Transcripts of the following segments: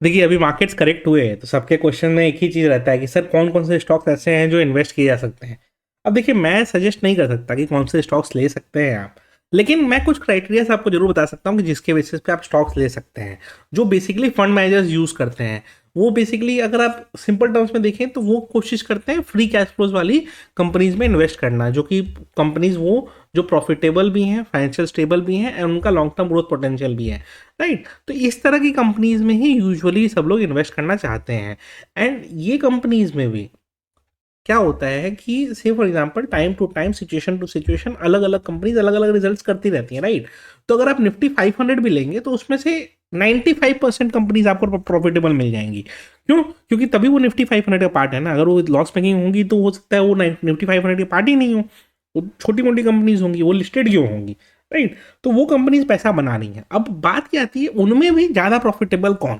देखिए अभी markets correct हुए हैं तो सबके क्वेश्चन में एक ही चीज़ रहता है कि सर कौन कौन से स्टॉक्स ऐसे हैं जो इन्वेस्ट किए जा सकते हैं। अब देखिए मैं सजेस्ट नहीं कर सकता कि कौन से स्टॉक्स ले सकते हैं आप, लेकिन मैं कुछ क्राइटेरियाज आपको जरूर बता सकता हूँ कि जिसके बेसिस पे आप स्टॉक्स ले सकते हैं जो बेसिकली फंड मैनेजर्स यूज़ करते हैं। वो बेसिकली अगर आप सिंपल टर्म्स में देखें तो वो कोशिश करते हैं फ्री कैश फ्लोज वाली कंपनीज में इन्वेस्ट करना, जो कि कंपनीज वो जो प्रॉफिटेबल भी हैं, फाइनेंशियल स्टेबल भी हैं और उनका लॉन्ग टर्म ग्रोथ पोटेंशियल भी है, राइट। तो इस तरह की कंपनीज में ही यूजुअली सब लोग इन्वेस्ट करना चाहते हैं। एंड ये कंपनीज में भी क्या होता है कि से for example time to time, situation to situation, अलग अलग कंपनीज अलग अलग रिजल्ट्स करती रहती हैं, राइट। तो अगर आप निफ्टी 500 भी लेंगे तो उसमें से 95% कंपनीज आपको प्रॉफिटेबल मिल जाएंगी। क्यों? क्योंकि तभी वो निफ्टी 500 का पार्ट है ना। अगर वो लॉस मेकिंग होंगी तो हो सकता है वो निफ्टी 500 के पार्ट ही नहीं हो, वो छोटी मोटी कंपनीज होंगी, वो लिस्टेड क्यों होंगी, राइट। तो वो कंपनीज पैसा बना रही हैं। अब बात क्या आती है, उनमें भी ज़्यादा प्रॉफिटेबल कौन,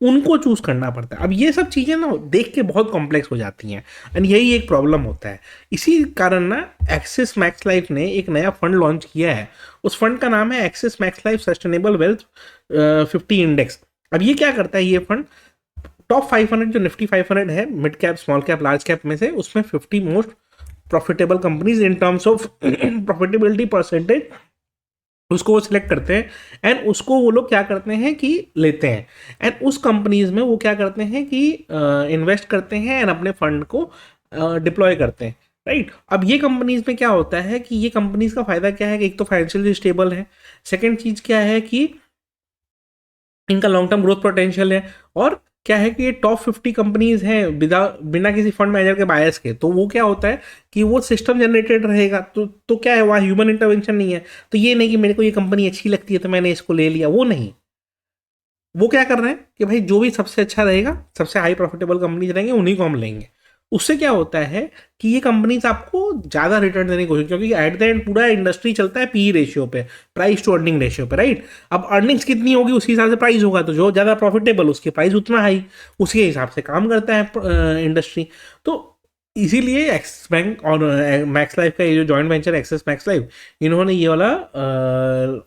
उनको चूज करना पड़ता है। अब ये सब चीज़ें ना देख के बहुत कॉम्प्लेक्स हो जाती हैं एंड यही एक प्रॉब्लम होता है। इसी कारण ना एक्सिस मैक्स लाइफ ने एक नया फंड लॉन्च किया है। उस फंड का नाम है axis max life sustainable wealth 50 index. अब ये क्या करता है, ये फंड टॉप 500 जो निफ्टी 500 है, mid cap, small cap, large cap में से, उसमें 50 most profitable companies in terms of profitability percentage, उसको वो सिलेक्ट करते हैं एंड उसको वो लोग क्या करते हैं कि लेते हैं एंड उस कंपनीज में वो क्या करते हैं कि इन्वेस्ट करते हैं एंड अपने फंड को डिप्लॉय करते हैं, राइट। अब ये कंपनीज में क्या होता है कि ये कंपनीज का फायदा क्या है कि एक तो फाइनेंशियली स्टेबल है, सेकंड चीज क्या है कि इनका लॉन्ग टर्म ग्रोथ पोटेंशियल है, और क्या है कि ये टॉप 50 कंपनीज हैं बिना किसी फंड मैनेजर के बायस के। तो वो क्या होता है कि वो सिस्टम जनरेटेड रहेगा, तो क्या है, वहाँ ह्यूमन इंटरवेंशन नहीं है। तो ये नहीं कि मेरे को ये कंपनी अच्छी लगती है तो मैंने इसको ले लिया, वो नहीं। वो क्या कर रहे हैं कि भाई जो भी सबसे अच्छा रहेगा, सबसे हाई प्रॉफिटेबल कंपनीज रहेंगे, उन्हीं को हम लेंगे। उससे क्या होता है कि ये कंपनीज आपको ज़्यादा रिटर्न देने की कोशिश, क्योंकि एट द एंड पूरा इंडस्ट्री चलता है पी रेशियो पे, प्राइस टू अर्निंग रेशियो पे, राइट। अब अर्निंग्स कितनी होगी उसी हिसाब से प्राइस होगा, तो जो ज़्यादा प्रॉफिटेबल उसकी प्राइस उतना हाई, उसके हिसाब से काम करता है इंडस्ट्री। तो इसीलिए एक्सिस बैंक और मैक्स लाइफ का ये जो joint venture axis max life, इन्होंने ये वाला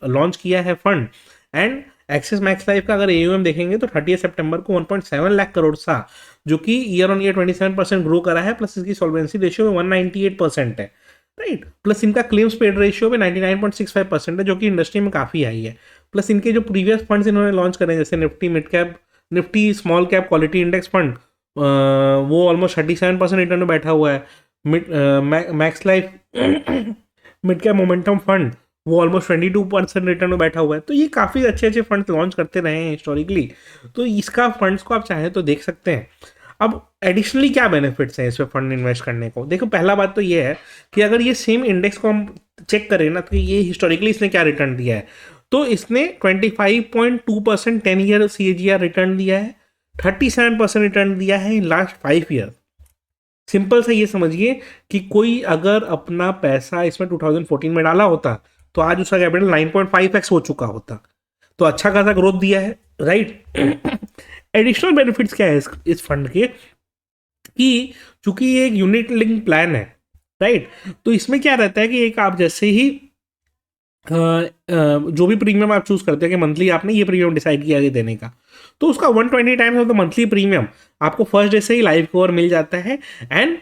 लॉन्च किया है fund. And axis max life का अगर एयूएम देखेंगे तो 30 सितंबर को 1.7 लाख करोड़ था, जो कि ईयर ऑन ईयर 27% ग्रो करा है, प्लस इसकी सॉल्वेंसी रेशियो में 198% है, राइट। प्लस इनका क्लेम्स पेड रेशियो में 99.65% है, जो कि इंडस्ट्री में काफ़ी हाई है। प्लस इनके जो प्रीवियस फंड्स इन्होंने लॉन्च करे, जैसे Nifty mid cap, Nifty small cap quality index fund, वो ऑलमोस्ट 37% रिटर्न में बैठा हुआ है। Max life mid cap momentum fund, वो ऑलमोस्ट 22% रिटर्न में बैठा हुआ है। तो ये काफ़ी अच्छे अच्छे फंड्स लॉन्च करते रहे हैं हिस्टोरिकली, तो इसका फंड्स को आप चाहें तो देख सकते हैं। अब एडिशनली क्या बेनिफिट्स हैं इसमें फंड इन्वेस्ट करने को, देखो पहला बात तो ये है कि अगर ये सेम इंडेक्स को हम चेक करें ना, तो ये हिस्टोरिकली इसने क्या रिटर्न दिया है, तो इसने 25.2% 10 ईयर CAGR रिटर्न दिया है, 37% रिटर्न दिया है इन लास्ट 5 ईयर। सिंपल सा ये समझिए कि कोई अगर अपना पैसा इसमें 2014 में डाला होता तो आज उसका कैपिटल 9.5x हो चुका होता। तो अच्छा खासा ग्रोथ दिया है, राइट। एडिशनल बेनिफिट्स क्या है इस फंड के, कि चूंकि ये एक यूनिट लिंक प्लान है, राइट। तो इसमें क्या रहता है कि एक आप जैसे ही जो भी प्रीमियम आप चूज करते हैं कि मंथली आपने ये प्रीमियम डिसाइड किया है देने का, तो उसका 120 times of the monthly premium आपको फर्स्ट डे से ही लाइव कवर मिल जाता है। एंड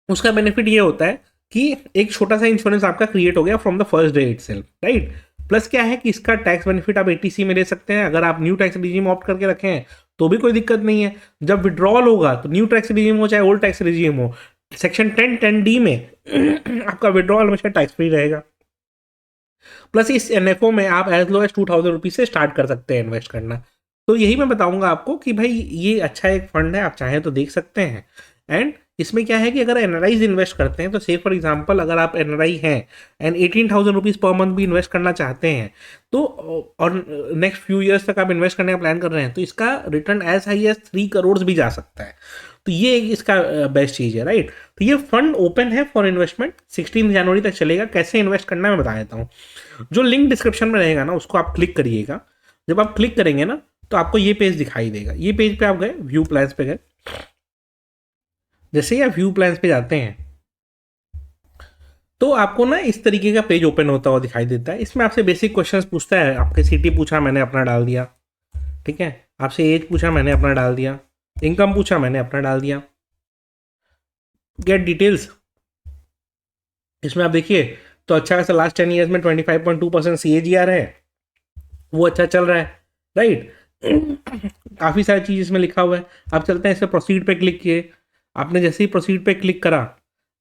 उसका बेनिफिट ये होता है कि एक छोटा सा इंश्योरेंस आपका क्रिएट हो गया from the first day itself, right. Plus क्या है कि इसका टैक्स बेनिफिट आप 80C में ले सकते हैं। अगर आप न्यू टैक्स रिजीम ऑप्ट करके रखे हैं तो भी कोई दिक्कत नहीं है। जब विड्रॉल होगा तो न्यू टैक्स रिजीम हो चाहे ओल्ड टैक्स रिजीम हो, सेक्शन 10(10)(d) में आपका विड्रॉल हमेशा टैक्स फ्री रहेगा। प्लस इस NFO में आप एज लो एज 2000 रुपीज से स्टार्ट कर सकते हैं इन्वेस्ट करना। तो यही मैं बताऊंगा आपको कि भाई ये अच्छा एक फंड है, आप चाहें तो देख सकते हैं। एंड इसमें क्या है कि अगर एनआरआईज इन्वेस्ट करते हैं, तो से फॉर एग्जांपल अगर आप एनआरआई हैं एंड 18,000 रुपीज़ पर मंथ भी इन्वेस्ट करना चाहते हैं, तो और नेक्स्ट फ्यू ईयर्स तक आप इन्वेस्ट करने का प्लान कर रहे हैं, तो इसका return as high as 3 crore भी जा सकता है। तो ये इसका बेस्ट चीज़ है, राइट। तो ये फंड ओपन है फॉर इन्वेस्टमेंट, 16 जनवरी तक चलेगा। कैसे इन्वेस्ट करना है मैं बता देता हूँ। जो लिंक डिस्क्रिप्शन में रहेगा ना, उसको आप क्लिक करिएगा। जब आप क्लिक करेंगे ना, तो आपको ये पेज दिखाई देगा। ये पेज पे आप गए, व्यू प्लान्स पे गए, जैसे ही आप व्यू प्लान्स पे जाते हैं तो आपको ना इस तरीके का पेज ओपन होता हुआ दिखाई देता है। इसमें आपसे बेसिक क्वेश्चंस पूछता है, आपके सिटी पूछा, मैंने अपना डाल दिया, ठीक है। आपसे एज पूछा, मैंने अपना डाल दिया। इनकम पूछा, मैंने अपना डाल दिया। गेट डिटेल्स, इसमें आप देखिए तो अच्छा खासा लास्ट 10 ईयर्स में 25.2% CAGR है, वो अच्छा चल रहा है, राइट। काफ़ी सारी चीज़ इसमें लिखा हुआ है। अब चलते हैं इसे प्रोसीड पे क्लिक किए। आपने जैसे ही प्रोसीड पे क्लिक करा,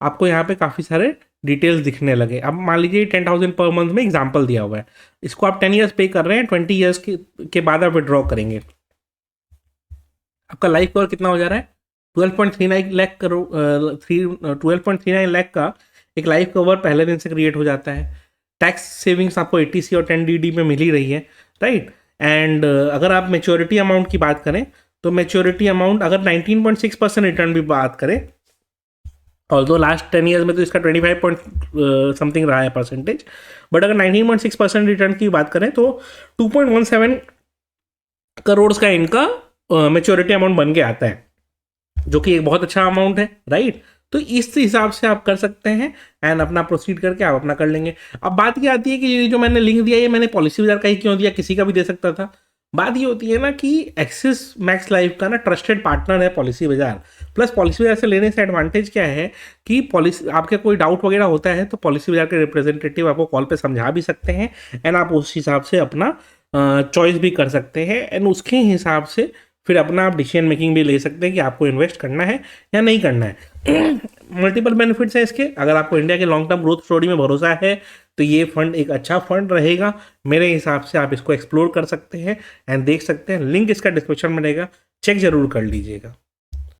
आपको यहाँ पे काफ़ी सारे डिटेल्स दिखने लगे। अब मान लीजिए 10,000 पर मंथ में एग्जाम्पल दिया हुआ है, इसको आप 10 ईयर्स पे कर रहे हैं, 20 ईयर्स के बाद आप विड्रॉ करेंगे। आपका लाइफ कवर कितना हो जा रहा है? 12.39 लाख करोड़ 12.39 लाख का एक लाइफ कवर पहले दिन से क्रिएट हो जाता है। टैक्स सेविंग्स आपको 80C और 10DD में मिल ही रही है, राइट। एंड अगर आप मेच्योरिटी अमाउंट की बात करें तो मेच्योरिटी अमाउंट अगर 19.6% रिटर्न भी बात करें, ऑल्दो लास्ट 10 ईयर्स में तो इसका 25 पॉइंट समथिंग रहा है परसेंटेज, बट अगर 19.6% रिटर्न की बात करें तो 2.17 करोड़ का इनका मेच्योरिटी अमाउंट बन के आता है, जो कि एक बहुत अच्छा अमाउंट है, राइट। तो इस हिसाब से आप कर सकते हैं एंड अपना प्रोसीड करके आप अपना कर लेंगे। अब बात ये आती है कि ये जो मैंने लिंक दिया, ये मैंने पॉलिसी बाजार का ही क्यों दिया, किसी का भी दे सकता था। बात ये होती है ना कि एक्सिस मैक्स लाइफ का ना ट्रस्टेड पार्टनर है पॉलिसी बाजार। प्लस पॉलिसी बाजार से लेने से एडवांटेज क्या है कि पॉलिसी आपके कोई डाउट वगैरह होता है तो पॉलिसी बाजार के रिप्रेजेंटेटिव आपको कॉल पे समझा भी सकते हैं एंड आप उस हिसाब से अपना चॉइस भी कर सकते हैं एंड उसके हिसाब से फिर अपना आप डिसीजन मेकिंग भी ले सकते हैं कि आपको इन्वेस्ट करना है या नहीं करना है। मल्टीपल बेनिफिट्स हैं इसके। अगर आपको इंडिया के लॉन्ग टर्म ग्रोथ स्टोरी में भरोसा है तो ये फंड एक अच्छा फंड रहेगा। मेरे हिसाब से आप इसको एक्सप्लोर कर सकते हैं एंड देख सकते हैं। लिंक इसका डिस्क्रिप्शन में रहेगा, चेक जरूर कर लीजिएगा।